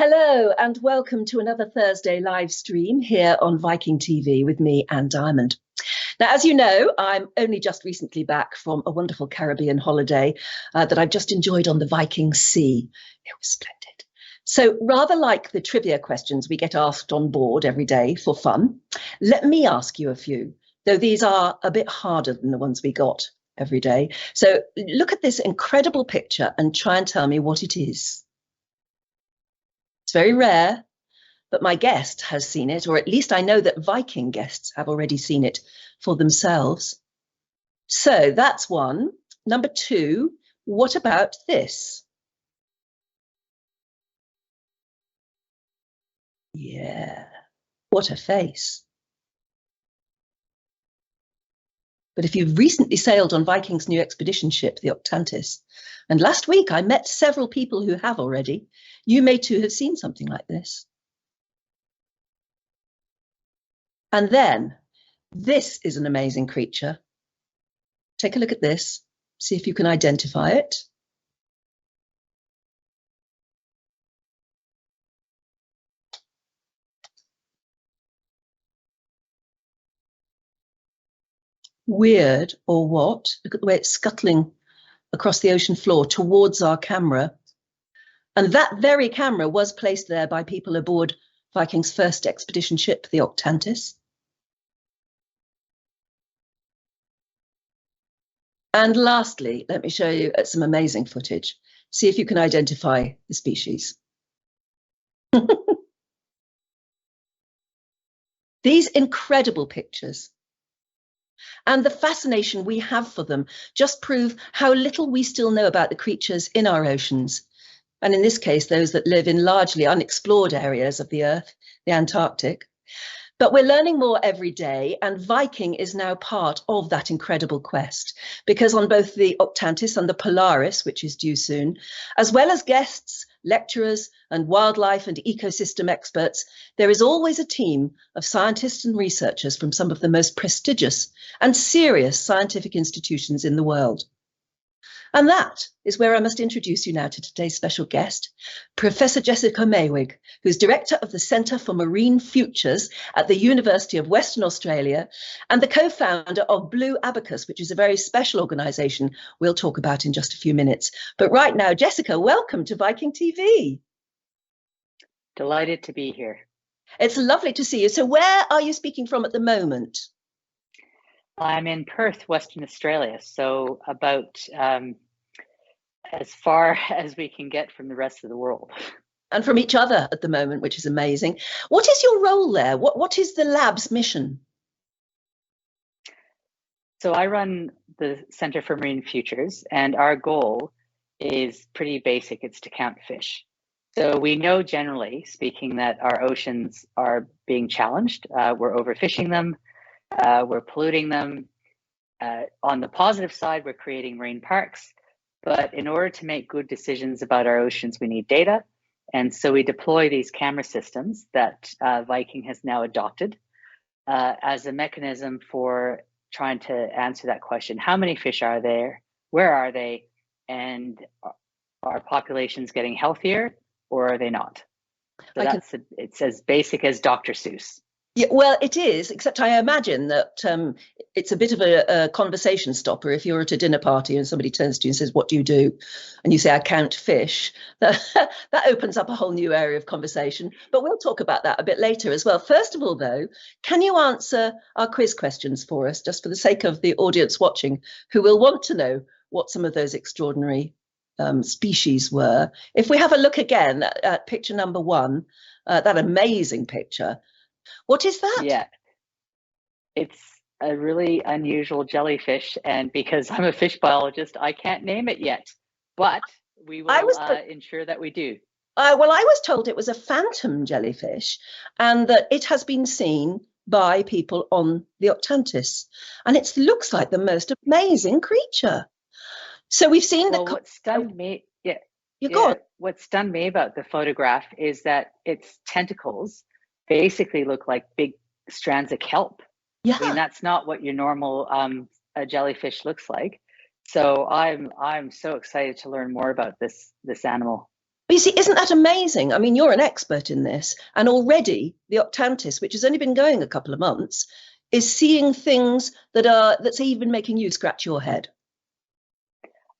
Hello and welcome to another Thursday live stream here on Viking.TV with me, Anne Diamond. Now, as you know, I'm only just recently back from a wonderful Caribbean holiday that I've just enjoyed on the Viking Sea. It was splendid. So rather like the trivia questions we get asked on board every day for fun, let me ask you a few, though these are a bit harder than the ones we got every day. So look at this incredible picture and try and tell me what it is. It's very rare, but my guest has seen it, or at least I know that Viking guests have already seen it for themselves. So that's one. Number two, what about this? Yeah, what a face. But if you've recently sailed on Viking's new expedition ship, the Octantis, and last week I met several people who have already, you may too have seen something like this. And then, this is an amazing creature. Take a look at this, see if you can identify it. Weird, or what? Look at the way it's scuttling across the ocean floor towards our camera. And that very camera was placed there by people aboard Viking's first expedition ship, the Octantis. And lastly, let me show you some amazing footage. See if you can identify the species. These incredible pictures and the fascination we have for them just prove how little we still know about the creatures in our oceans. And in this case, those that live in largely unexplored areas of the Earth, the Antarctic. But we're learning more every day, and Viking is now part of that incredible quest, because on both the Octantis and the Polaris, which is due soon, as well as guests, lecturers, and wildlife and ecosystem experts, there is always a team of scientists and researchers from some of the most prestigious and serious scientific institutions in the world. And that is where I must introduce you now to today's special guest, Professor Jessica Meeuwig, who's Director of the Centre for Marine Futures at the University of Western Australia and the co-founder of Blue Abacus, which is a very special organisation we'll talk about in just a few minutes. But right now, Jessica, welcome to Viking.TV. Delighted to be here. It's lovely to see you. So where are you speaking from at the moment? I'm in Perth, Western Australia, so about as far as we can get from the rest of the world. And from each other at the moment, which is amazing. What is your role there? What is the lab's mission? So I run the Centre for Marine Futures, and our goal is pretty basic. It's to count fish. So we know, generally speaking, that our oceans are being challenged. We're overfishing them. We're polluting them. On the positive side, we're creating marine parks. But in order to make good decisions about our oceans, we need data. And so we deploy these camera systems that Viking has now adopted as a mechanism for trying to answer that question. How many fish are there? Where are they? And are populations getting healthier, or are they not? So it's as basic as Dr. Seuss. Yeah, well, it is, except I imagine that it's a bit of a conversation stopper if you're at a dinner party and somebody turns to you and says, "What do you do?" And you say, "I count fish." That opens up a whole new area of conversation. But we'll talk about that a bit later as well. First of all, though, can you answer our quiz questions for us, just for the sake of the audience watching, who will want to know what some of those extraordinary species were? If we have a look again at picture number one, that amazing picture. What is that? Yeah, it's a really unusual jellyfish, and because I'm a fish biologist, I can't name it yet, but we will ensure that we do. Well, I was told it was a phantom jellyfish and that it has been seen by people on the Octantis, and it looks like the most amazing creature. So we've seen what stunned me, what stunned me about the photograph is that its tentacles basically look like big strands of kelp. Yeah. I mean, that's not what your normal a jellyfish looks like. So I'm so excited to learn more about this animal. But you see, isn't that amazing? I mean, you're an expert in this, and already the Octantis, which has only been going a couple of months, is seeing things that's even making you scratch your head.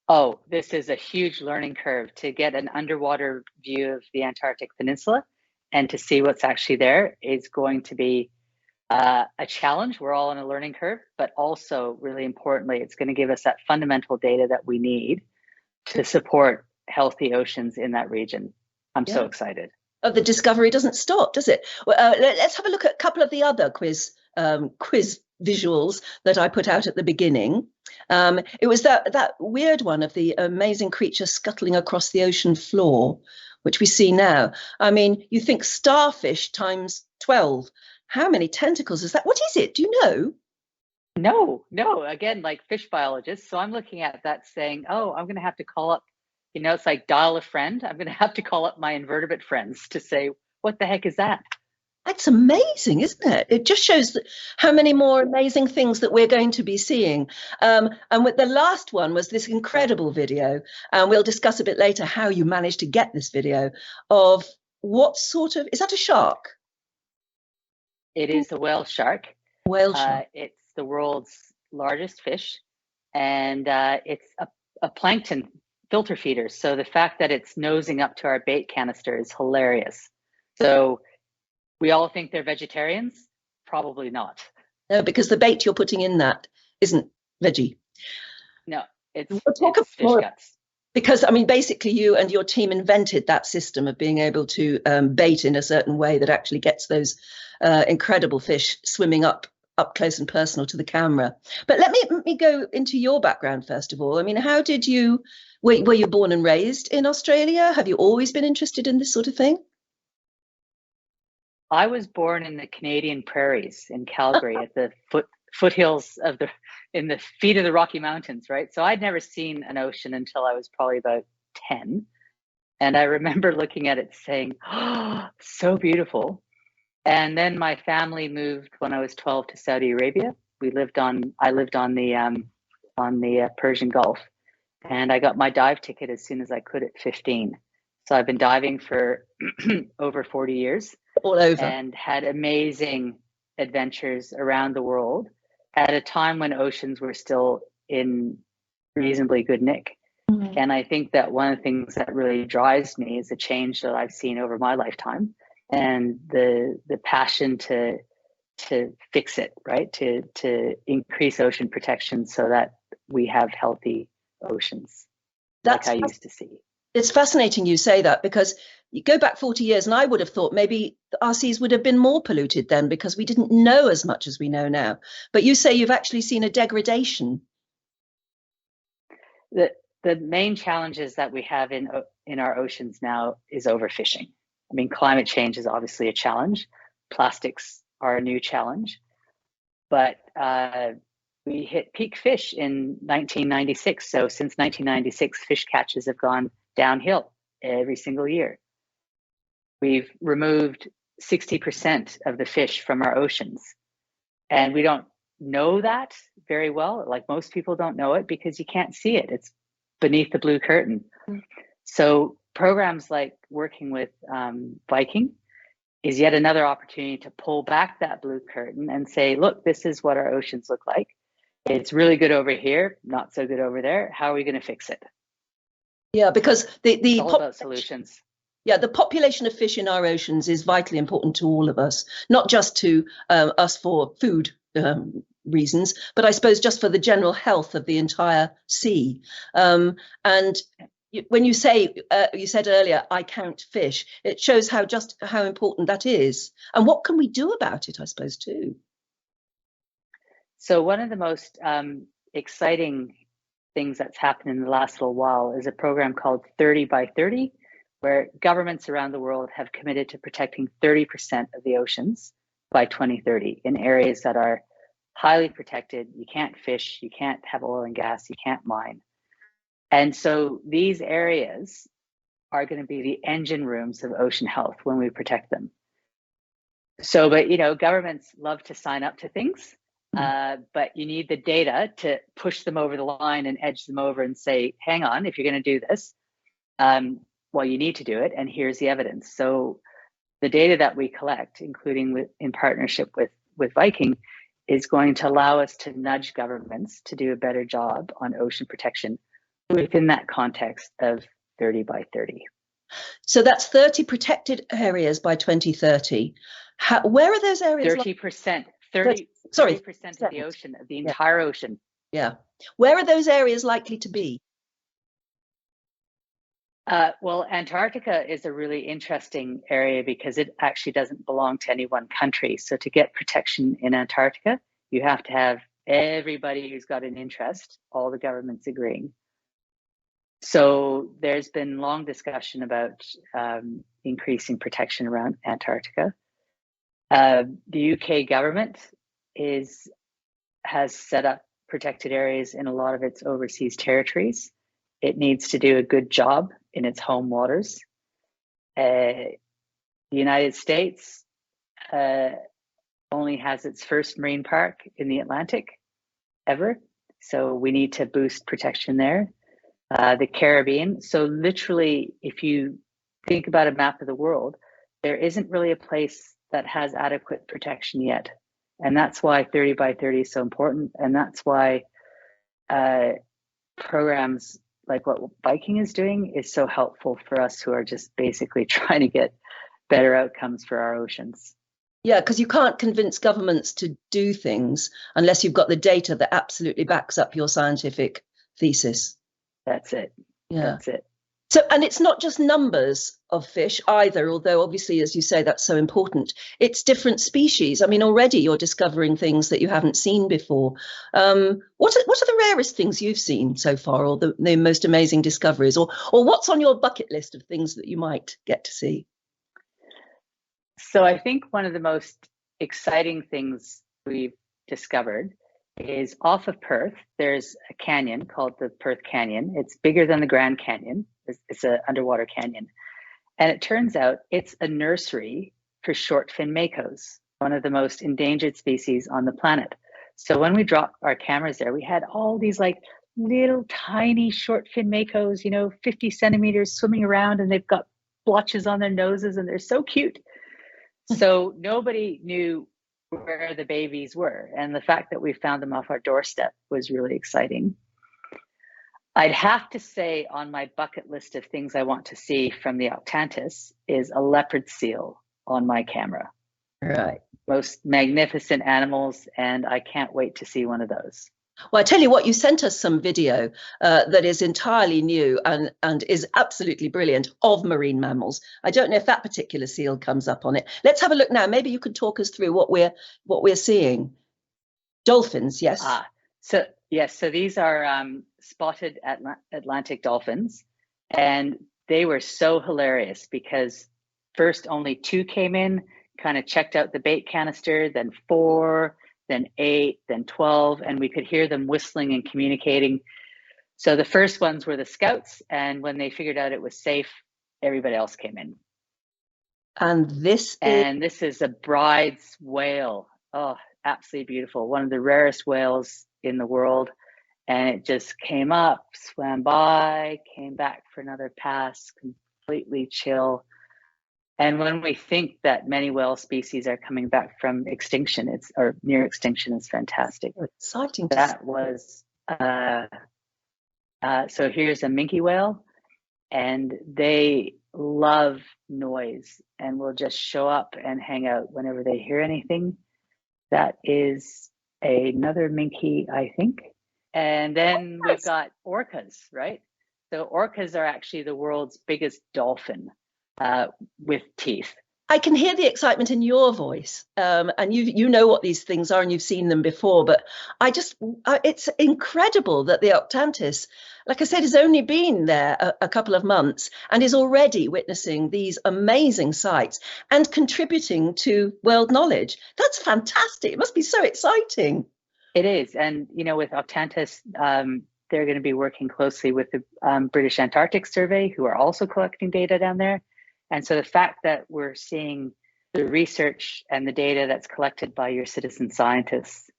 Oh, this is a huge learning curve to get an underwater view of the Antarctic Peninsula and to see what's actually there is going to be a challenge. We're all on a learning curve, but also really importantly, it's going to give us that fundamental data that we need to support healthy oceans in that region. I'm so excited. Oh, the discovery doesn't stop, does it? Well, let's have a look at a couple of the other quiz visuals that I put out at the beginning. It was that weird one of the amazing creature scuttling across the ocean floor, which we see now. I mean, you think starfish times 12. How many tentacles is that? What is it? Do you know? No. Again, like fish biologists. So I'm looking at that saying, oh, I'm going to have to call up, it's like dial a friend. I'm going to have to call up my invertebrate friends to say, what the heck is that? That's amazing, isn't it? It just shows how many more amazing things that we're going to be seeing. And with the last one was this incredible video, and we'll discuss a bit later how you managed to get this video of what sort of, is that a shark? It is a whale shark. Whale shark. It's the world's largest fish, and it's a plankton filter feeder. So the fact that it's nosing up to our bait canister is hilarious. So we all think they're vegetarians? Probably not. No, because the bait you're putting in that isn't veggie. No, it's fish guts. Because, I mean, basically you and your team invented that system of being able to bait in a certain way that actually gets those incredible fish swimming up close and personal to the camera. But let me go into your background first of all. I mean, how did you, were you born and raised in Australia? Have you always been interested in this sort of thing? I was born in the Canadian prairies in Calgary at the foothills in the feet of the Rocky Mountains, right? So I'd never seen an ocean until I was probably about 10. And I remember looking at it saying, oh, so beautiful. And then my family moved when I was 12 to Saudi Arabia. I lived on the Persian Gulf, and I got my dive ticket as soon as I could at 15. So I've been diving for over 40 years. All over. And had amazing adventures around the world at a time when oceans were still in reasonably good nick. Mm-hmm. And I think that one of the things that really drives me is the change that I've seen over my lifetime and the passion to fix it, right? To increase ocean protection so that we have healthy oceans. That's like I used to see. It's fascinating you say that, because you go back 40 years and I would have thought maybe our seas would have been more polluted then because we didn't know as much as we know now. But you say you've actually seen a degradation. The main challenges that we have in our oceans now is overfishing. I mean, climate change is obviously a challenge. Plastics are a new challenge. But we hit peak fish in 1996. So since 1996, fish catches have gone downhill every single year. We've removed 60% of the fish from our oceans. And we don't know that very well. Like most people don't know it because you can't see it. It's beneath the blue curtain. Mm-hmm. So programs like working with Viking is yet another opportunity to pull back that blue curtain and say, look, this is what our oceans look like. It's really good over here, not so good over there. How are we going to fix it? Yeah, because it's all about solutions. Yeah, the population of fish in our oceans is vitally important to all of us, not just to us for food reasons, but I suppose just for the general health of the entire sea. And when you say, you said earlier, I count fish, it shows how important that is. And what can we do about it, I suppose, too? So one of the most exciting things that's happened in the last little while is a program called 30 by 30, where governments around the world have committed to protecting 30% of the oceans by 2030 in areas that are highly protected. You can't fish, you can't have oil and gas, you can't mine. And so these areas are going to be the engine rooms of ocean health when we protect them. So, but governments love to sign up to things. But you need the data to push them over the line and edge them over and say, hang on, if you're going to do this, well, you need to do it, and here's the evidence. So the data that we collect, including in partnership with Viking, is going to allow us to nudge governments to do a better job on ocean protection within that context of 30 by 30. So that's 30 protected areas by 2030. Where are those areas? 30%, 30% of the ocean, of the entire ocean. Yeah. Where are those areas likely to be? Well, Antarctica is a really interesting area because it actually doesn't belong to any one country. So to get protection in Antarctica, you have to have everybody who's got an interest, all the governments agreeing. So there's been long discussion about increasing protection around Antarctica. The UK government has set up protected areas in a lot of its overseas territories. It needs to do a good job in its home waters. The United States only has its first marine park in the Atlantic ever. So we need to boost protection there. The Caribbean. So literally, if you think about a map of the world, there isn't really a place that has adequate protection yet. And that's why 30 by 30 is so important. And that's why programs like what Viking is doing is so helpful for us who are just basically trying to get better outcomes for our oceans. Yeah, because you can't convince governments to do things unless you've got the data that absolutely backs up your scientific thesis. That's it. Yeah. That's it. So, and it's not just numbers of fish either, although obviously, as you say, that's so important. It's different species. I mean, already you're discovering things that you haven't seen before. What are the rarest things you've seen so far, or the most amazing discoveries, or what's on your bucket list of things that you might get to see? So I think one of the most exciting things we've discovered is off of Perth, there's a canyon called the Perth Canyon. It's bigger than the Grand Canyon. It's an underwater canyon. And it turns out it's a nursery for short fin makos, one of the most endangered species on the planet. So when we dropped our cameras there, we had all these like little tiny short fin makos, 50 centimeters swimming around, and they've got blotches on their noses and they're so cute. So nobody knew where the babies were. And the fact that we found them off our doorstep was really exciting. I'd have to say on my bucket list of things I want to see from the Octantis is a leopard seal on my camera. Right. Most magnificent animals, and I can't wait to see one of those. Well, I tell you what, you sent us some video that is entirely new and is absolutely brilliant of marine mammals. I don't know if that particular seal comes up on it. Let's have a look now. Maybe you could talk us through what we're seeing. Dolphins, yes. So these are spotted Atlantic dolphins, and they were so hilarious because first only 2 came in, kind of checked out the bait canister, then 4. Then 8, then 12, and we could hear them whistling and communicating. So the first ones were the scouts, and when they figured out it was safe, everybody else came in. And this is a bride's whale. Oh, absolutely beautiful. One of the rarest whales in the world. And it just came up, swam by, came back for another pass, completely chill. And when we think that many whale species are coming back from extinction, or near extinction, it's fantastic. Exciting. That was, so here's a minke whale, and they love noise and will just show up and hang out whenever they hear anything. That is another minke, I think. And then we've got orcas, right? So orcas are actually the world's biggest dolphin. With teeth. I can hear the excitement in your voice, and you know what these things are and you've seen them before, but it's incredible that the Octantis, like I said, has only been there a couple of months and is already witnessing these amazing sights and contributing to world knowledge. That's fantastic. It must be so exciting. It is. And, with Octantis, they're going to be working closely with the British Antarctic Survey, who are also collecting data down there. And so the fact that we're seeing the research and the data that's collected by your citizen scientists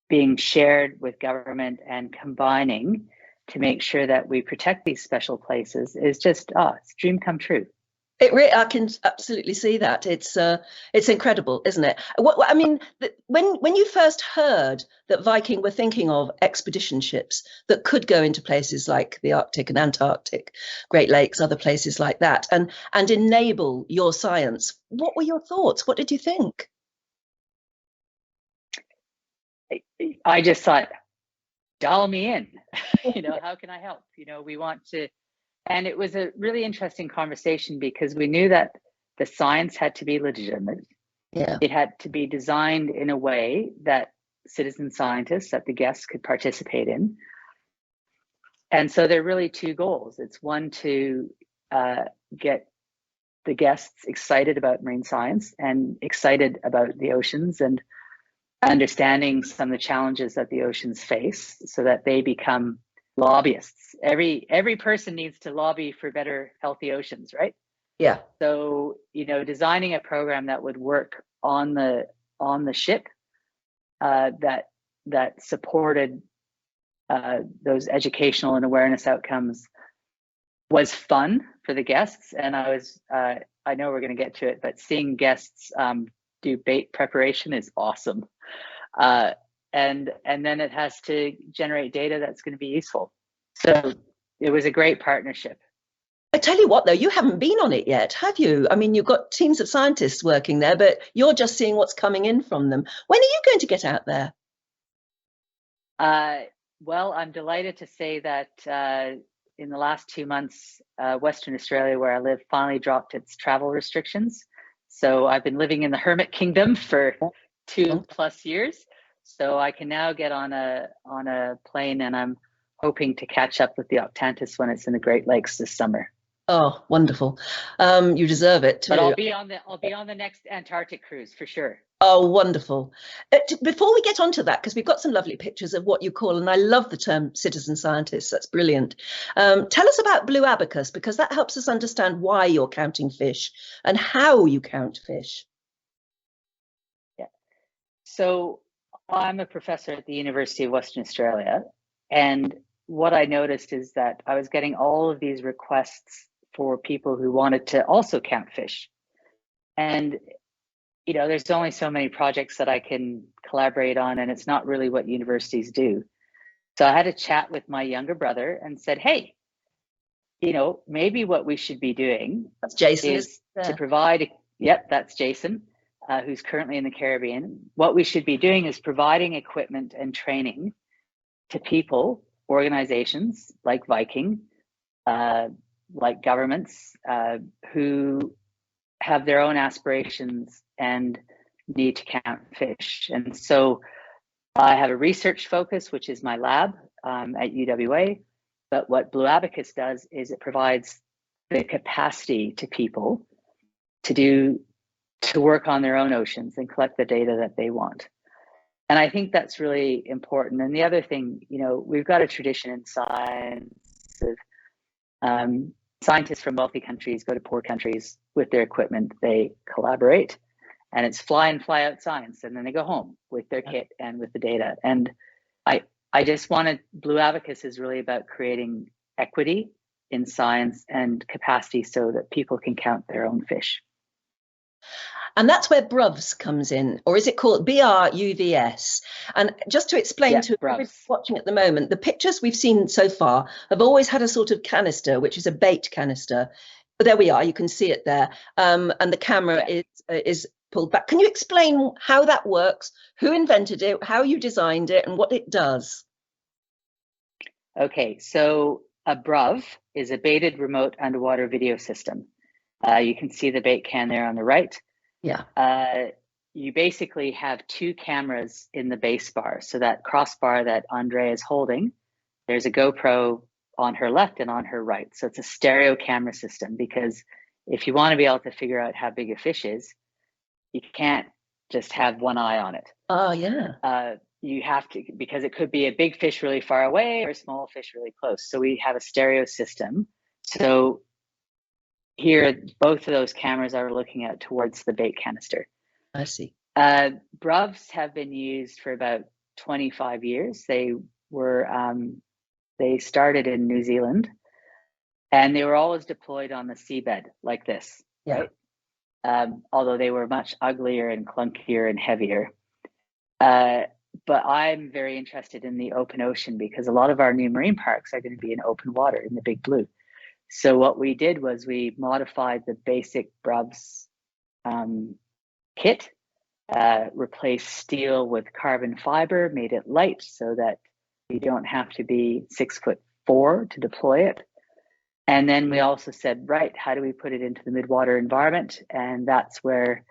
being shared with government and combining to make sure that we protect these special places is just, it's a dream come true. I can absolutely see that. It's incredible, isn't it? I mean, when you first heard that Viking were thinking of expedition ships that could go into places like the Arctic and Antarctic, Great Lakes, other places like that, and enable your science, what were your thoughts? What did you think? I just thought, dial me in. How can I help? We want to. And it was a really interesting conversation because we knew that the science had to be legitimate. Yeah. It had to be designed in a way that citizen scientists, that the guests could participate in. And so there are really two goals. It's one, to get the guests excited about marine science and excited about the oceans and understanding some of the challenges that the oceans face so that they become lobbyists. Every person needs to lobby for better, healthy oceans, right? Yeah. So, designing a program that would work on the ship, that supported those educational and awareness outcomes was fun for the guests. And I know we're going to get to it, but seeing guests do bait preparation is awesome. And then it has to generate data that's going to be useful. So it was a great partnership. I tell you what, though, you haven't been on it yet, have you? I mean, you've got teams of scientists working there, but you're just seeing what's coming in from them. When are you going to get out there? Well, I'm delighted to say that in the last 2 months, Western Australia, where I live, finally dropped its travel restrictions. So I've been living in the Hermit Kingdom for 2+ years. So I can now get on a plane, and I'm hoping to catch up with the Octantis when it's in the Great Lakes this summer. Oh, wonderful! You deserve it too. But I'll be on the next Antarctic cruise for sure. Oh, wonderful! Before we get onto that, because we've got some lovely pictures of what you call, and I love the term citizen scientists. That's brilliant. Tell us about Blue Abacus, because that helps us understand why you're counting fish and how you count fish. Yeah. So I'm a professor at the University of Western Australia, and what I noticed is that I was getting all of these requests for people who wanted to also count fish. And, there's only so many projects that I can collaborate on, and it's not really what universities do. So I had a chat with my younger brother and said, hey, maybe what we should be doing That's Jason, is to provide, that's Jason, who's currently in the Caribbean. What we should be doing is providing equipment and training to people, organizations like Viking, like governments who have their own aspirations and need to count fish. And so I have a research focus, which is my lab at UWA. But what Blue Abacus does is it provides the capacity to people to work on their own oceans and collect the data that they want. And I think that's really important. And the other thing, we've got a tradition in science of scientists from wealthy countries go to poor countries with their equipment. They collaborate, and it's fly in, fly out science. And then they go home with their kit and with the data. And I just wanted, Blue Abacus is really about creating equity in science and capacity so that people can count their own fish. And that's where BRUVs comes in, or is it called BRUVs? And just to explain to everybody watching at the moment, the pictures we've seen so far have always had a sort of canister, which is a bait canister. But there we are, you can see it there. And the camera is pulled back. Can you explain how that works, who invented it, how you designed it, and what it does? Okay, so a BRUV is a baited remote underwater video system. You can see the bait can there on the right. Yeah. You basically have two cameras in the base bar. So that crossbar that Andre is holding, there's a GoPro on her left and on her right. So it's a stereo camera system, because if you want to be able to figure out how big a fish is, you can't just have one eye on it. Oh, yeah. You have to, because it could be a big fish really far away or a small fish really close. So we have a stereo system. So here, both of those cameras are looking at towards the bait canister. I see. BRUVs have been used for about 25 years. They were They started in New Zealand, and they were always deployed on the seabed like this, right? Although they were much uglier and clunkier and heavier. But I'm very interested in the open ocean because a lot of our new marine parks are going to be in open water in the Big Blue. So what we did was we modified the basic BRUVs kit, replaced steel with carbon fiber, made it light so that you don't have to be 6'4" to deploy it. And then we also said, right, how do we put it into the midwater environment? And that's where,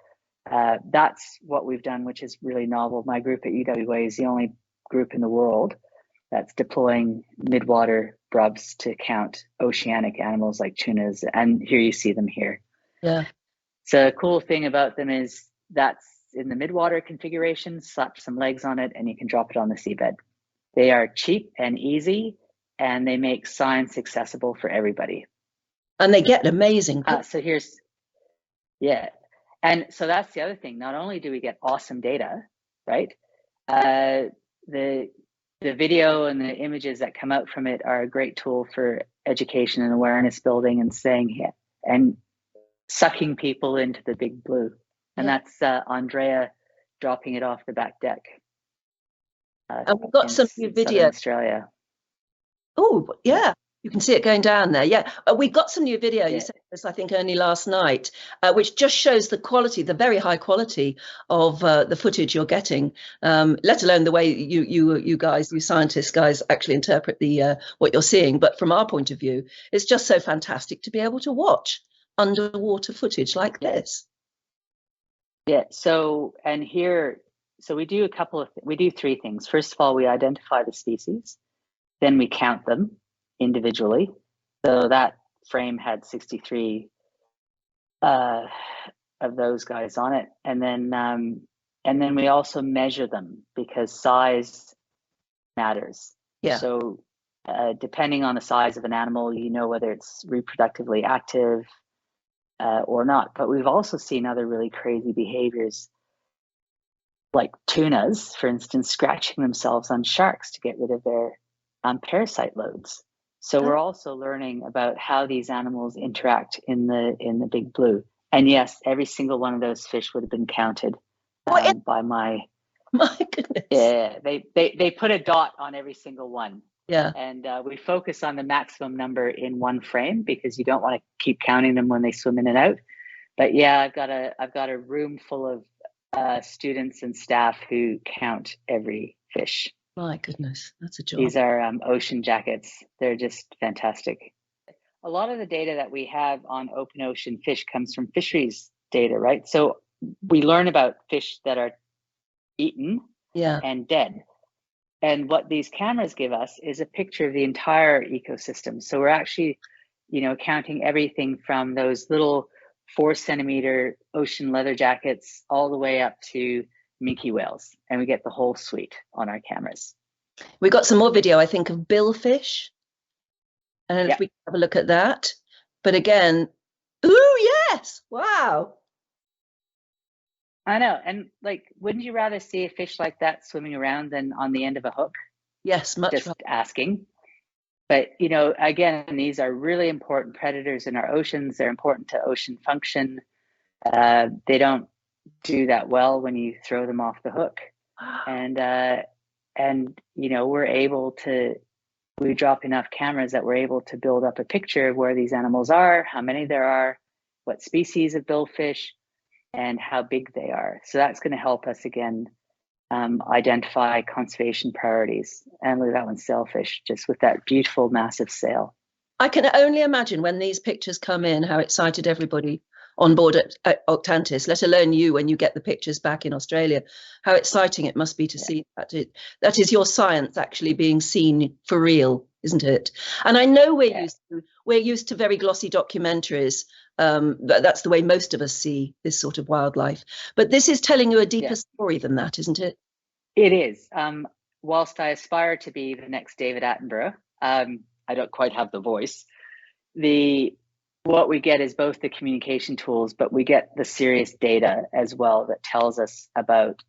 that's what we've done, which is really novel. My group at UWA is the only group in the world that's deploying midwater BRUVs to count oceanic animals like tunas. And here you see them here. Yeah. So the cool thing about them is that's in the midwater configuration, slap some legs on it, and you can drop it on the seabed. They are cheap and easy, and they make science accessible for everybody. And they get amazing. So here's, yeah. And so that's the other thing. Not only do we get awesome data, right? The video and the images that come out from it are a great tool for education and awareness building and saying, yeah, and sucking people into the Big Blue. And that's Andrea dropping it off the back deck. And we've got some new video. Australia. Oh, yeah. You can see it going down there. Yeah. We got some new video. You said this, I think, only last night, which just shows the quality, the very high quality of the footage you're getting, let alone the way you guys, you scientists guys actually interpret the what you're seeing. But from our point of view, it's just so fantastic to be able to watch underwater footage like this. Yeah. So, and here, so we do we do three things. First of all, we identify the species, then we count them individually. So that frame had 63 of those guys on it, and then we also measure them because size matters. Yeah. So depending on the size of an animal, you know whether it's reproductively active or not. But we've also seen other really crazy behaviors, like tunas, for instance, scratching themselves on sharks to get rid of their parasite loads. So we're also learning about how these animals interact in the Big Blue. And yes, every single one of those fish would have been counted by my goodness. Yeah, they put a dot on every single one. Yeah. And we focus on the maximum number in one frame because you don't want to keep counting them when they swim in and out. But yeah, I've got a room full of students and staff who count every fish. My goodness, that's a job. These are ocean jackets. They're just fantastic. A lot of the data that we have on open ocean fish comes from fisheries data, right? So we learn about fish that are eaten and dead. And what these cameras give us is a picture of the entire ecosystem. So we're actually, counting everything from those little 4-centimeter ocean leather jackets all the way up to minke whales, and we get the whole suite on our cameras. We got some more video, I think, of billfish, and if we have a look at that. But again, ooh, yes, wow. I know, and wouldn't you rather see a fish like that swimming around than on the end of a hook? Yes, much. Just asking. But again, these are really important predators in our oceans. They're important to ocean function. They don't do that well when you throw them off the hook, and we drop enough cameras that we're able to build up a picture of where these animals are, how many there are, what species of billfish, and how big they are. So that's going to help us again identify conservation priorities. And look at that one, sailfish, just with that beautiful massive sail. I can only imagine when these pictures come in how excited everybody on board at Octantis, let alone you when you get the pictures back in Australia, how exciting it must be to see that is your science actually being seen for real, isn't it? And I know we're used to very glossy documentaries. That's the way most of us see this sort of wildlife. But this is telling you a deeper story than that, isn't it? It is. Whilst I aspire to be the next David Attenborough, I don't quite have the voice. What we get is both the communication tools, but we get the serious data as well that tells us about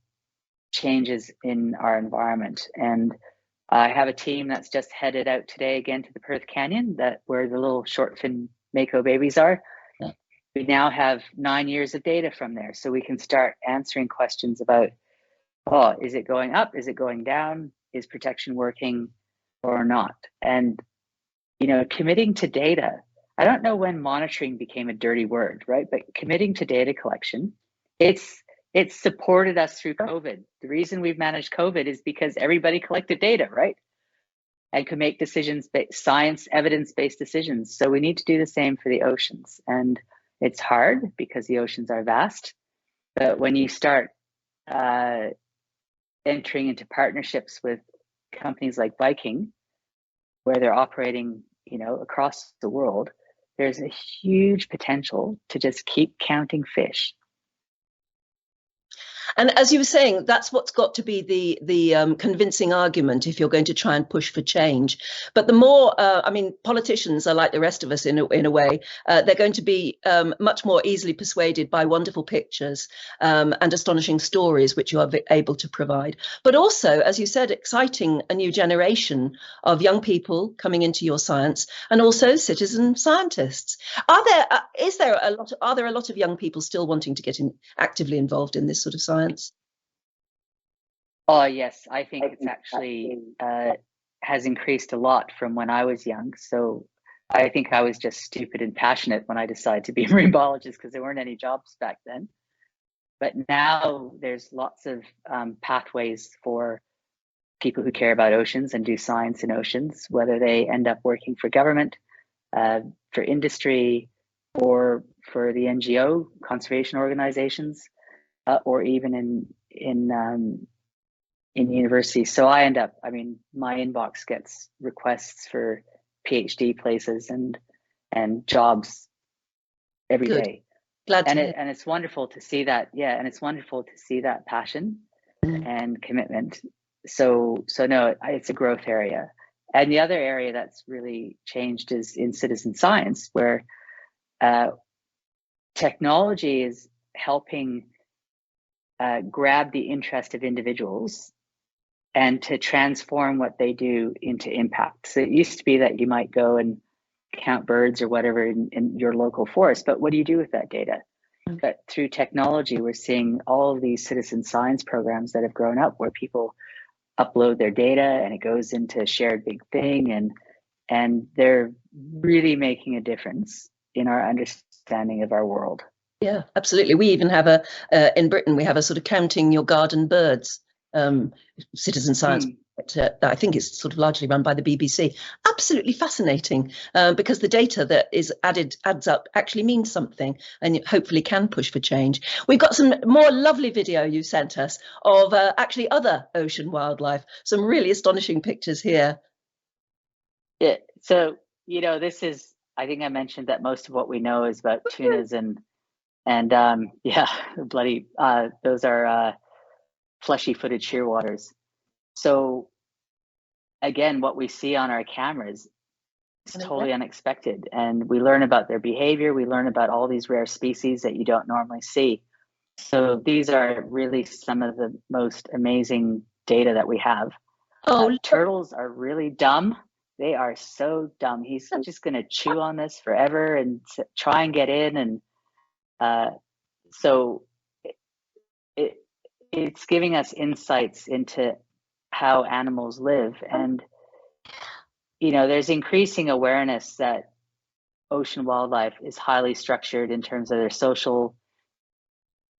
changes in our environment. And I have a team that's just headed out today again to the Perth Canyon, where the little short fin mako babies are. Yeah. We now have 9 years of data from there, so we can start answering questions about, oh, is it going up? Is it going down? Is protection working or not? And, you know, committing to data. I don't know when monitoring became a dirty word, right? But committing to data collection, it's supported us through COVID. The reason we've managed COVID is because everybody collected data, right? And could make decisions, science, evidence-based decisions. So we need to do the same for the oceans. And it's hard because the oceans are vast. But when you start entering into partnerships with companies like Viking, where they're operating, you know, across the world, there's a huge potential to just keep counting fish. And as you were saying, that's what's got to be the convincing argument if you're going to try and push for change. But the more, I mean, politicians are like the rest of us in a way. They're going to be much more easily persuaded by wonderful pictures and astonishing stories, which you are able to provide. But also, as you said, exciting a new generation of young people coming into your science, and also citizen scientists. Are there a lot of young people still wanting to get actively involved in this sort of science? Oh, yes. I think it's actually has increased a lot from when I was young. So I think I was just stupid and passionate when I decided to be a marine biologist because there weren't any jobs back then. But now there's lots of pathways for people who care about oceans and do science in oceans, whether they end up working for government, for industry, or for the NGO conservation organizations, or even in universities. So I end up, I mean, my inbox gets requests for PhD places and jobs every Good. day. Glad to hear. And it's wonderful to see that. Yeah, and it's wonderful to see that passion and commitment. So no, it's a growth area. And the other area that's really changed is in citizen science, where technology is helping grab the interest of individuals and to transform what they do into impact. So it used to be that you might go and count birds or whatever in your local forest, but what do you do with that data? But through technology, we're seeing all of these citizen science programs that have grown up where people upload their data and it goes into a shared big thing, and they're really making a difference in our understanding of our world. Yeah, absolutely. We even have in Britain, we have a sort of counting your garden birds citizen science that I think is sort of largely run by the BBC. Absolutely fascinating because the data that is adds up actually means something and hopefully can push for change. We've got some more lovely video you sent us of actually other ocean wildlife. Some really astonishing pictures here. Yeah, so, you know, this is, I think I mentioned that most of what we know is about tunas and yeah, bloody, those are fleshy-footed shearwaters. So again, what we see on our cameras is totally unexpected, and we learn about their behavior. We learn about all these rare species that you don't normally see. So these are really some of the most amazing data that we have. Turtles are really dumb. They are so dumb. He's just going to chew on this forever and try and get in, and so it's giving us insights into how animals live. And, you know, there's increasing awareness that ocean wildlife is highly structured in terms of their social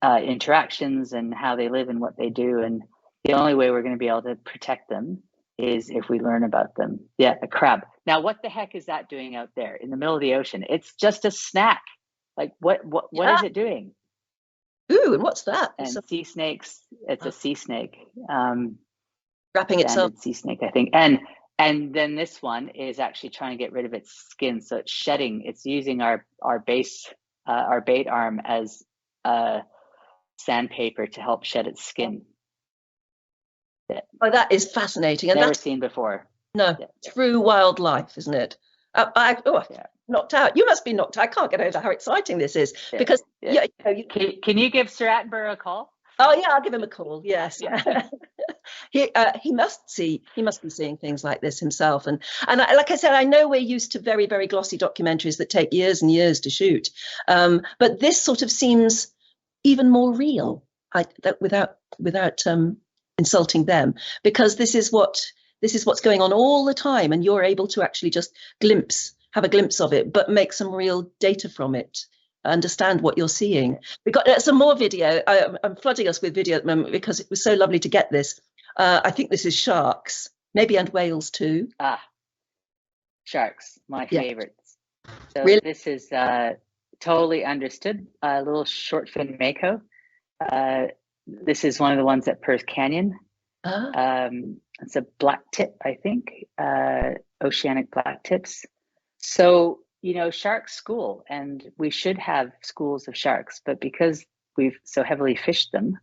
interactions and how they live and what they do. And the only way we're going to be able to protect them is if we learn about them. Yeah, a crab. Now, what the heck is that doing out there in the middle of the ocean? It's just a snack. Like, what is it doing? Ooh, and what's that? And sea snakes. It's a sea snake. Wrapping itself. Sea snake, I think. And then this one is actually trying to get rid of its skin, so it's shedding. It's using our bait arm as sandpaper to help shed its skin. Yeah. Oh, that is fascinating, and never seen before. No, yeah. True wildlife, isn't it? Knocked out. You must be knocked out. I can't get over how exciting this is because can you give Sir Attenborough a call? Oh yeah, I'll give him a call. Yes, yeah. He must be seeing things like this himself. And like I said, I know we're used to very, very glossy documentaries that take years and years to shoot. But this sort of seems even more real, without insulting them, because this is what's going on all the time, and you're able to actually just have a glimpse of it, but make some real data from it, understand what you're seeing. We got some more video. I'm flooding us with video at the moment because it was so lovely to get this. I think this is sharks, maybe, and whales too. Sharks, my favorites. So really? This is totally understood. A little short fin mako. This is one of the ones at Perth Canyon. It's a black tip, I think, oceanic black tips. So, sharks school, and we should have schools of sharks, but because we've so heavily fished them,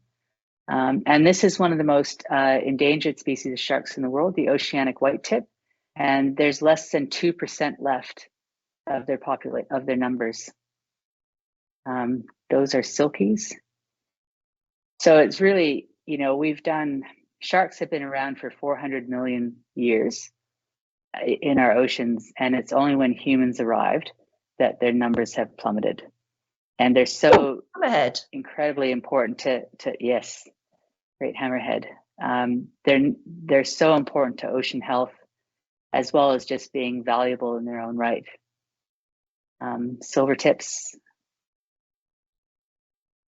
and this is one of the most endangered species of sharks in the world, the oceanic white tip, and there's less than 2% left of their numbers. Those are silkies. So it's really, sharks have been around for 400 million years in our oceans, and it's only when humans arrived that their numbers have plummeted. And they're so incredibly important to yes, great hammerhead. They're so important to ocean health, as well as just being valuable in their own right. Silver tips.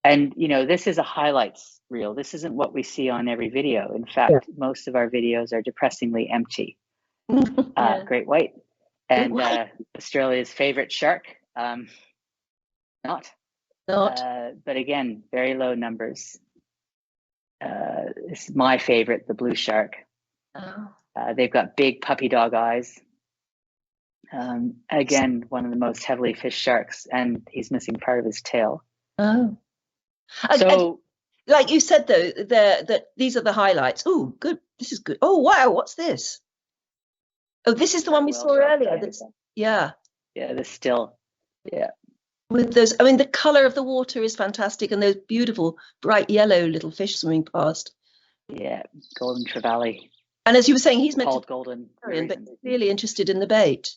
And, this is a highlights reel. This isn't what we see on every video. In fact, most of our videos are depressingly empty. Great white. And Australia's favorite shark. Not. But again, very low numbers. This is my favorite, the blue shark. They've got big puppy dog eyes. Again, one of the most heavily fished sharks, and he's missing part of his tail. So, like you said, though, that these are the highlights. Oh, good. This is good. Oh, wow. What's this? Oh, this is the one we saw earlier. Yeah, the still. Yeah. With those, I mean, the color of the water is fantastic, and those beautiful bright yellow little fish swimming past. Yeah, golden trevally. And as you were saying, he's meant called to golden, but really interested in the bait.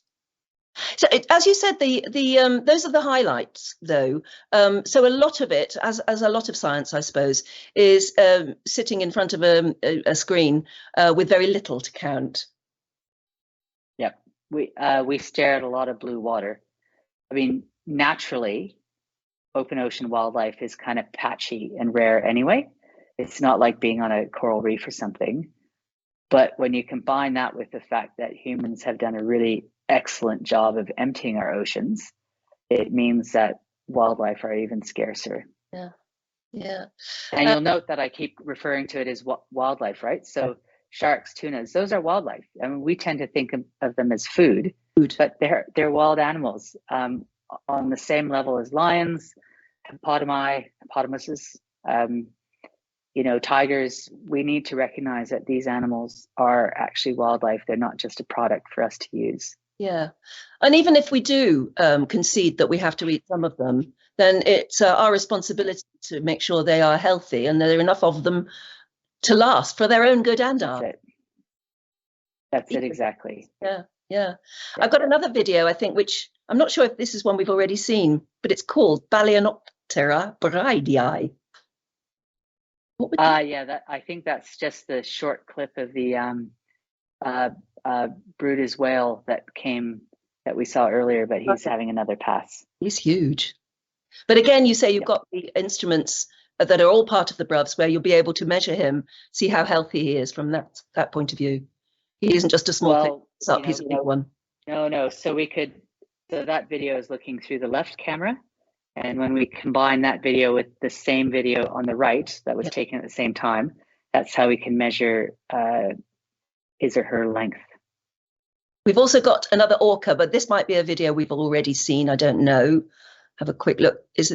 So, as you said, those are the highlights, though. So a lot of it, as a lot of science, I suppose, is sitting in front of a screen with very little to count. Yep, we stare at a lot of blue water. I mean, naturally, open ocean wildlife is kind of patchy and rare anyway. It's not like being on a coral reef or something. But when you combine that with the fact that humans have done a really excellent job of emptying our oceans, it means that wildlife are even scarcer. Yeah. And you'll note that I keep referring to it as wildlife, right? So sharks, tunas, those are wildlife. I mean, we tend to think of them as food, but they're wild animals on the same level as lions, hippopotamuses, tigers. We need to recognize that these animals are actually wildlife. They're not just a product for us to use. Yeah. And even if we do concede that we have to eat some of them, then it's our responsibility to make sure they are healthy and there are enough of them to last for their own good and ours. That's it, exactly. Yeah. I've got another video, I think, which I'm not sure if this is one we've already seen, but it's called Balaenoptera bridii. I think that's just the short clip of the Brutus whale that we saw earlier, but he's having another pass. He's huge. But again, you say you've got the instruments that are all part of the BRUVs where you'll be able to measure him, see how healthy he is from that point of view. He isn't just a small thing, he's a big one. No. So that video is looking through the left camera. And when we combine that video with the same video on the right that was taken at the same time, that's how we can measure his or her length. We've also got another orca, but this might be a video we've already seen. I don't know. Have a quick look. Those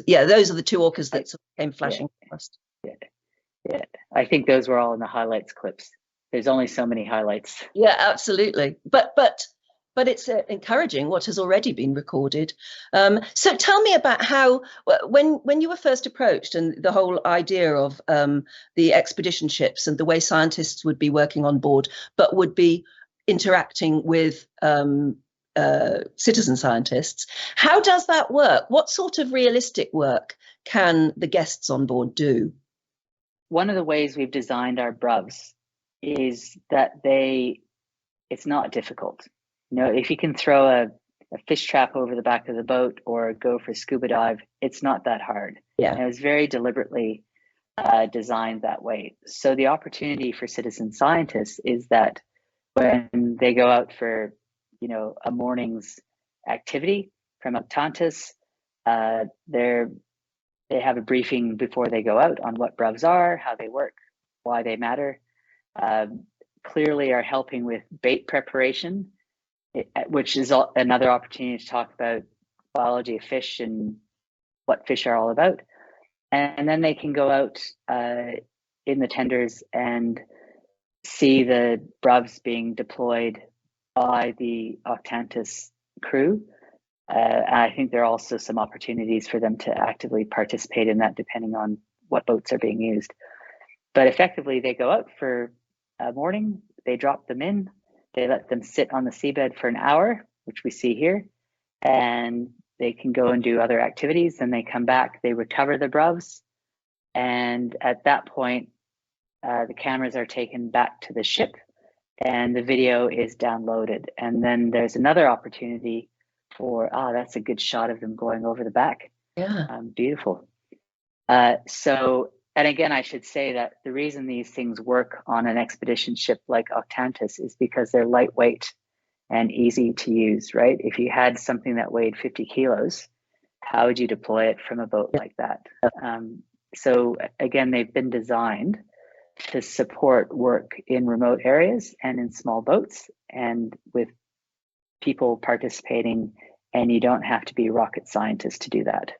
are the two orcas that came flashing past. Yeah. I think those were all in the highlights clips. There's only so many highlights. Yeah, absolutely. But but it's encouraging what has already been recorded. So tell me about how, when you were first approached and the whole idea of the expedition ships and the way scientists would be working on board, but would be interacting with citizen scientists. How does that work? What sort of realistic work can the guests on board do? One of the ways we've designed our BRUVs is that it's not difficult. You know, if you can throw a fish trap over the back of the boat or go for a scuba dive, it's not that hard. Yeah. And it was very deliberately designed that way. So the opportunity for citizen scientists is that when they go out for, you know, a morning's activity from Octantis, they have a briefing before they go out on what BRUVs are, how they work, why they matter. Clearly are helping with bait preparation, which is another opportunity to talk about biology of fish and what fish are all about. And then they can go out in the tenders and see the BRUVs being deployed by the Octantis crew. I think there are also some opportunities for them to actively participate in that depending on what boats are being used. But effectively, they go out for a morning, they drop them in, they let them sit on the seabed for an hour, which we see here, and they can go and do other activities. Then they come back, they recover the BRUVs, and at that point, the cameras are taken back to the ship and the video is downloaded. And then there's another opportunity for, that's a good shot of them going over the back. Yeah. Beautiful. And again, I should say that the reason these things work on an expedition ship like Octantis is because they're lightweight and easy to use, right? If you had something that weighed 50 kilos, how would you deploy it from a boat like that? So again, they've been designed to support work in remote areas and in small boats and with people participating, and you don't have to be a rocket scientist to do that.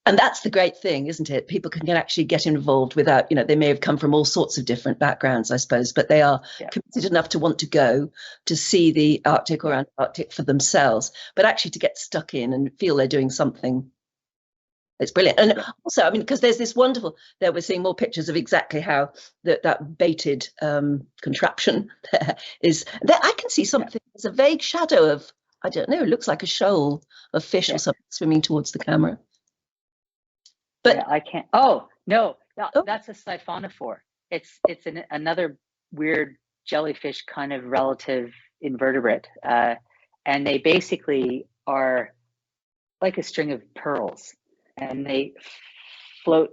And that's the great thing, isn't it? People can actually get involved without, you know, they may have come from all sorts of different backgrounds, I suppose, but they are committed enough to want to go to see the Arctic or Antarctic for themselves, but actually to get stuck in and feel they're doing something. It's brilliant. And also, I mean, because there's this wonderful, there we're seeing more pictures of exactly how that baited contraption there is. There, I can see something, there's a vague shadow of, I don't know, it looks like a shoal of fish or something swimming towards the camera. But I can't. Oh no, that's a siphonophore. It's another weird jellyfish kind of relative invertebrate, and they basically are like a string of pearls, and they float,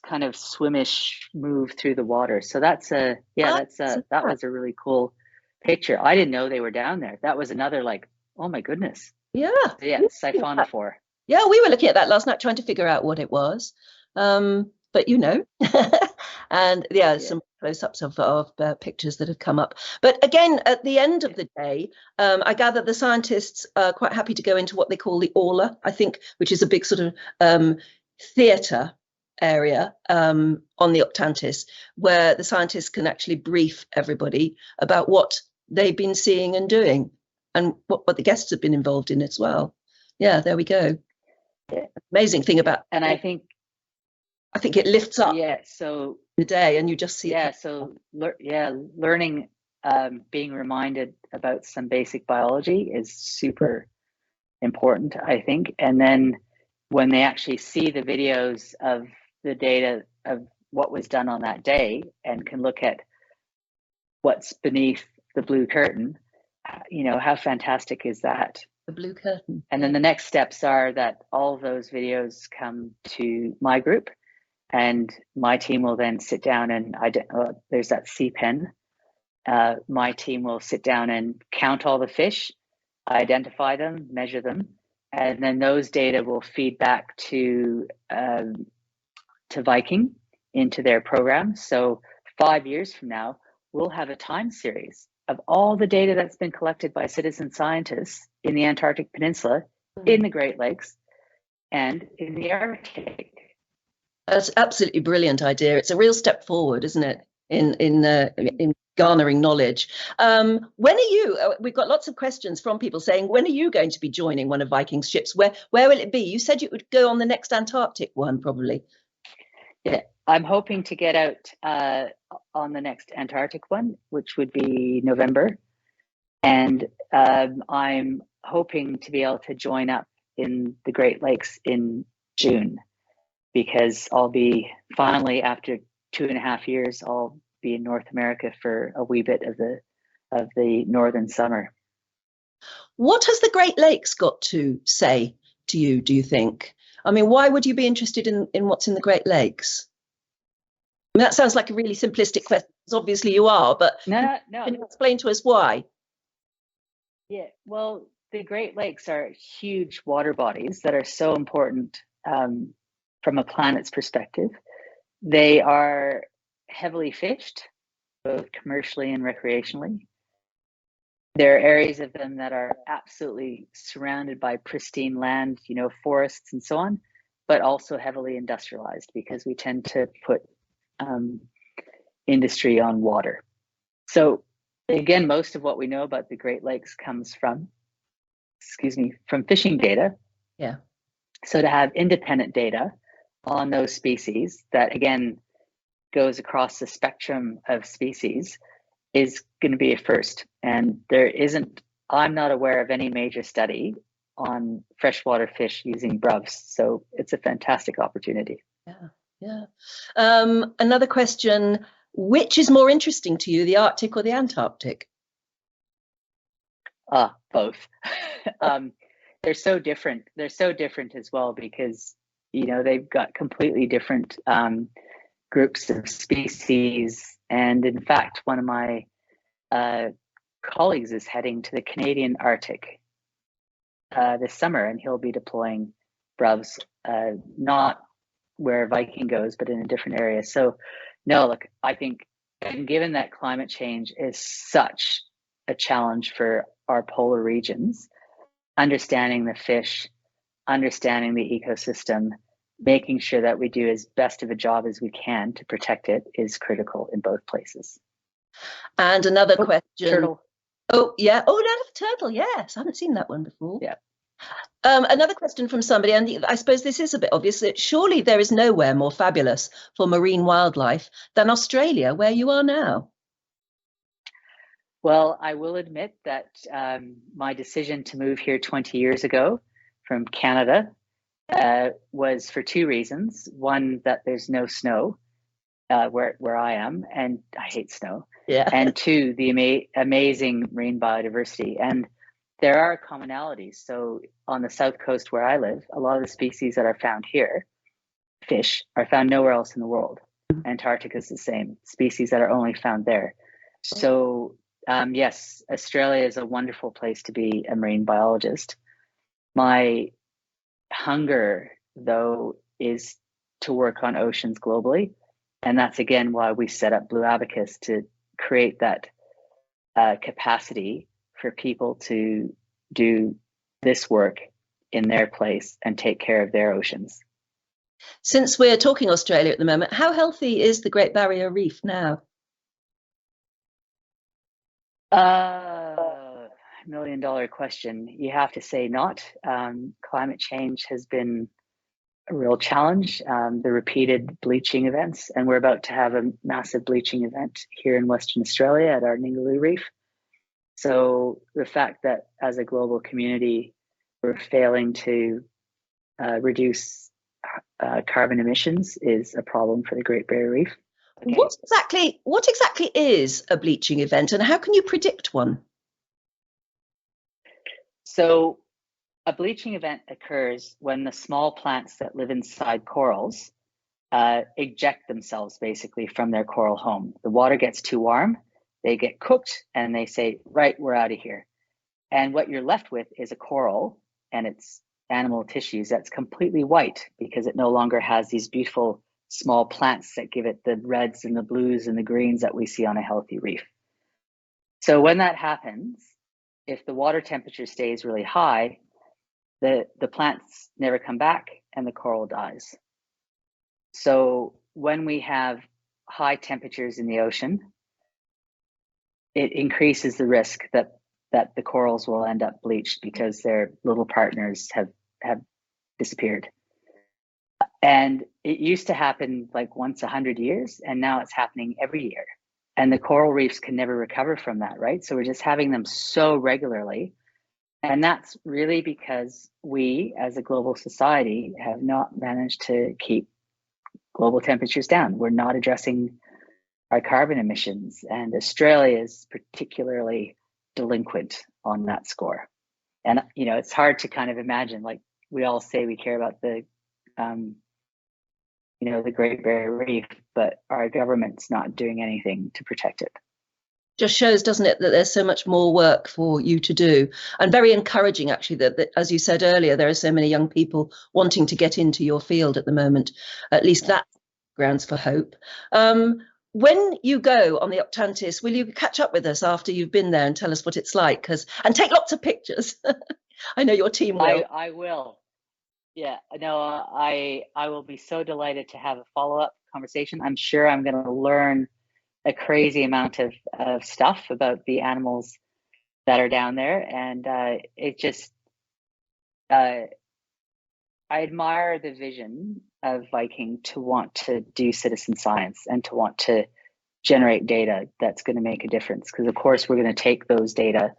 kind of swimmish, move through the water. So that was a really cool picture. I didn't know they were down there. That was another like, oh my goodness. Yeah. So yeah, siphonophore. Yeah, we were looking at that last night, trying to figure out what it was. But you know, and some close-ups of pictures that have come up. But again, at the end of the day, I gather the scientists are quite happy to go into what they call the aula, I think, which is a big sort of theatre area on the Octantis, where the scientists can actually brief everybody about what they've been seeing and doing, and what the guests have been involved in as well. Yeah, there we go. Amazing thing about, and I think it lifts up so the day, and you just see learning, being reminded about some basic biology is super important, I think. And then when they actually see the videos of the data of what was done on that day and can look at what's beneath the blue curtain, you know, how fantastic is that? The blue curtain. And then the next steps are that all of those videos come to my group, and my team will then sit down and there's that C pen. My team will sit down and count all the fish, identify them, measure them, and then those data will feed back to Viking into their program. So 5 years from now, we'll have a time series of all the data that's been collected by citizen scientists in the Antarctic Peninsula, in the Great Lakes, and in the Arctic. That's absolutely brilliant idea. It's a real step forward, isn't it? in garnering knowledge. When are you? We've got lots of questions from people saying, when are you going to be joining one of Viking's ships? Where will it be? You said you would go on the next Antarctic one, probably. Yeah, I'm hoping to get out on the next Antarctic one, which would be November, and I'm hoping to be able to join up in the Great Lakes in June, because I'll be finally, after 2.5 years, I'll be in North America for a wee bit of the northern summer. What has the Great Lakes got to say to you, do you think? I mean, why would you be interested in what's in the Great Lakes? I mean, that sounds like a really simplistic question. Obviously you are, but no. Can you explain to us why? Yeah, well, the Great Lakes are huge water bodies that are so important from a planet's perspective. They are heavily fished, both commercially and recreationally. There are areas of them that are absolutely surrounded by pristine land, forests and so on, but also heavily industrialized, because we tend to put industry on water. So again, most of what we know about the Great Lakes comes from fishing data. Yeah. So to have independent data on those species that, again, goes across the spectrum of species is going to be a first. And I'm not aware of any major study on freshwater fish using BRUVs. So it's a fantastic opportunity. Yeah. Another question, which is more interesting to you, the Arctic or the Antarctic? Both. They're so different. They're so different as well, because, they've got completely different groups of species. And in fact, one of my colleagues is heading to the Canadian Arctic this summer, and he'll be deploying BRUVs, not where Viking goes, but in a different area. So no, look, I think, and given that climate change is such a challenge for our polar regions, understanding the fish, understanding the ecosystem, making sure that we do as best of a job as we can to protect it is critical in both places. And another question. Turtle. Oh, yeah. Oh, no, turtle. Yes. I haven't seen that one before. Yeah. Another question from somebody, and I suppose this is a bit obvious, that surely there is nowhere more fabulous for marine wildlife than Australia, where you are now. Well, I will admit that my decision to move here 20 years ago from Canada was for two reasons. One, that there's no snow where I am, and I hate snow. Yeah. And two, the amazing marine biodiversity. And there are commonalities. So on the south coast where I live, a lot of the species that are found here, fish, are found nowhere else in the world. Antarctica is the same. Species that are only found there. So yes, Australia is a wonderful place to be a marine biologist. My hunger, though, is to work on oceans globally. And that's, again, why we set up Blue Abacus, to create that capacity for people to do this work in their place and take care of their oceans. Since we're talking Australia at the moment, how healthy is the Great Barrier Reef now? $1 million question. You have to say not. Climate change has been a real challenge. The repeated bleaching events, and we're about to have a massive bleaching event here in Western Australia at our Inaugural Reef. So the fact that as a global community, we're failing to reduce carbon emissions is a problem for the Great Barrier Reef. Okay. What exactly is a bleaching event, and how can you predict one? So a bleaching event occurs when the small plants that live inside corals eject themselves basically from their coral home. The water gets too warm, they get cooked, and they say, right, we're out of here. And what you're left with is a coral and its animal tissues that's completely white, because it no longer has these beautiful small plants that give it the reds and the blues and the greens that we see on a healthy reef. So when that happens, if the water temperature stays really high, the plants never come back and the coral dies. So when we have high temperatures in the ocean, it increases the risk that the corals will end up bleached because their little partners have disappeared. And it used to happen like once 100 years, and now it's happening every year. And the coral reefs can never recover from that, right? So we're just having them so regularly. And that's really because we, as a global society, have not managed to keep global temperatures down. We're not addressing our carbon emissions, and Australia is particularly delinquent on that score. And, you know, it's hard to kind of imagine, like, we all say we care about the, you know, the Great Barrier Reef, but our government's not doing anything to protect it. Just shows, doesn't it, that there's so much more work for you to do, and very encouraging actually that, as you said earlier, there are so many young people wanting to get into your field at the moment. At least that grounds for hope. When you go on the Octantis, will you catch up with us after you've been there and tell us what it's like? And take lots of pictures. I know your team will. I will. Yeah, no, I will be so delighted to have a follow-up conversation. I'm sure I'm going to learn a crazy amount of stuff about the animals that are down there, and it just I admire the vision of Viking to want to do citizen science and to want to generate data that's going to make a difference, because of course we're going to take those data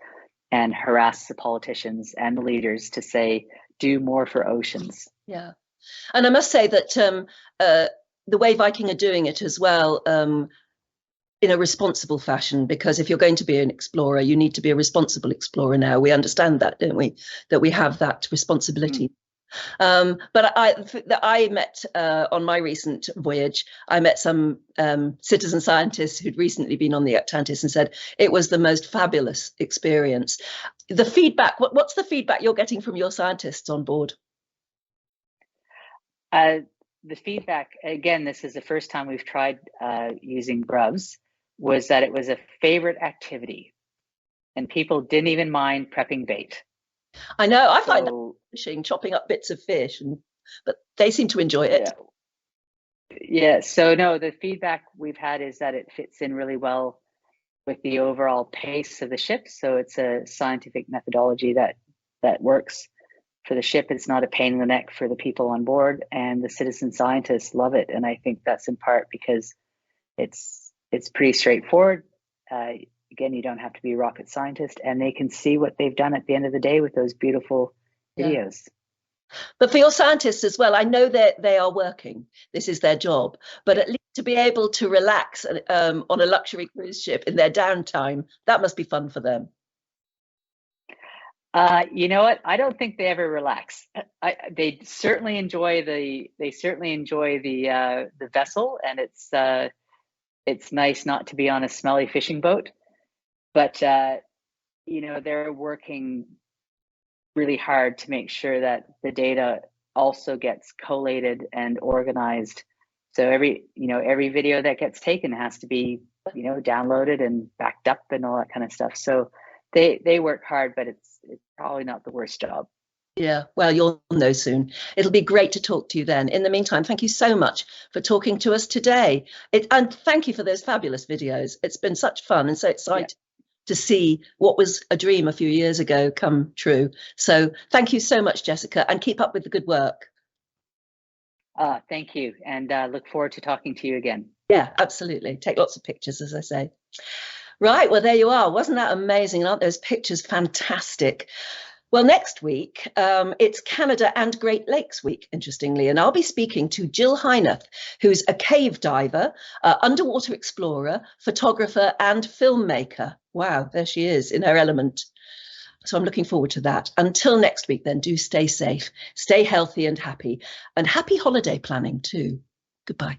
and harass the politicians and the leaders to say do more for oceans. Yeah, and I must say that the way Viking are doing it as well, in a responsible fashion, because if you're going to be an explorer, you need to be a responsible explorer now. We understand that, don't we? That we have that responsibility. But I met on my recent voyage, I met some citizen scientists who'd recently been on the Octantis and said it was the most fabulous experience. The feedback, what's the feedback you're getting from your scientists on board? The feedback, again, this is the first time we've tried using BRUVs, was that it was a favorite activity and people didn't even mind prepping bait. I know, I find that fishing, chopping up bits of fish, but they seem to enjoy it. Yeah, so no, the feedback we've had is that it fits in really well with the overall pace of the ship. So it's a scientific methodology that works for the ship. It's not a pain in the neck for the people on board, and the citizen scientists love it. And I think that's in part because it's pretty straightforward. Again, you don't have to be a rocket scientist, and they can see what they've done at the end of the day with those beautiful videos. Yeah. But for your scientists as well, I know that they are working. This is their job. But at least to be able to relax on a luxury cruise ship in their downtime, that must be fun for them. You know what? I don't think they ever relax. They certainly enjoy the vessel, and it's nice not to be on a smelly fishing boat. But you know, they're working really hard to make sure that the data also gets collated and organized. So every video that gets taken has to be, you know, downloaded and backed up and all that kind of stuff. So they work hard, but it's probably not the worst job. Yeah, well, you'll know soon. It'll be great to talk to you then. In the meantime, thank you so much for talking to us today. And thank you for those fabulous videos. It's been such fun and so exciting to see what was a dream a few years ago come true. So thank you so much, Jessica, and keep up with the good work. Thank you, and look forward to talking to you again. Yeah, absolutely. Take lots of pictures, as I say. Right, well, there you are. Wasn't that amazing? Aren't those pictures fantastic? Well, next week, it's Canada and Great Lakes Week, interestingly, and I'll be speaking to Jill Heineth, who's a cave diver, underwater explorer, photographer, and filmmaker. Wow, there she is in her element. So I'm looking forward to that. Until next week, then, do stay safe, stay healthy and happy holiday planning too. Goodbye.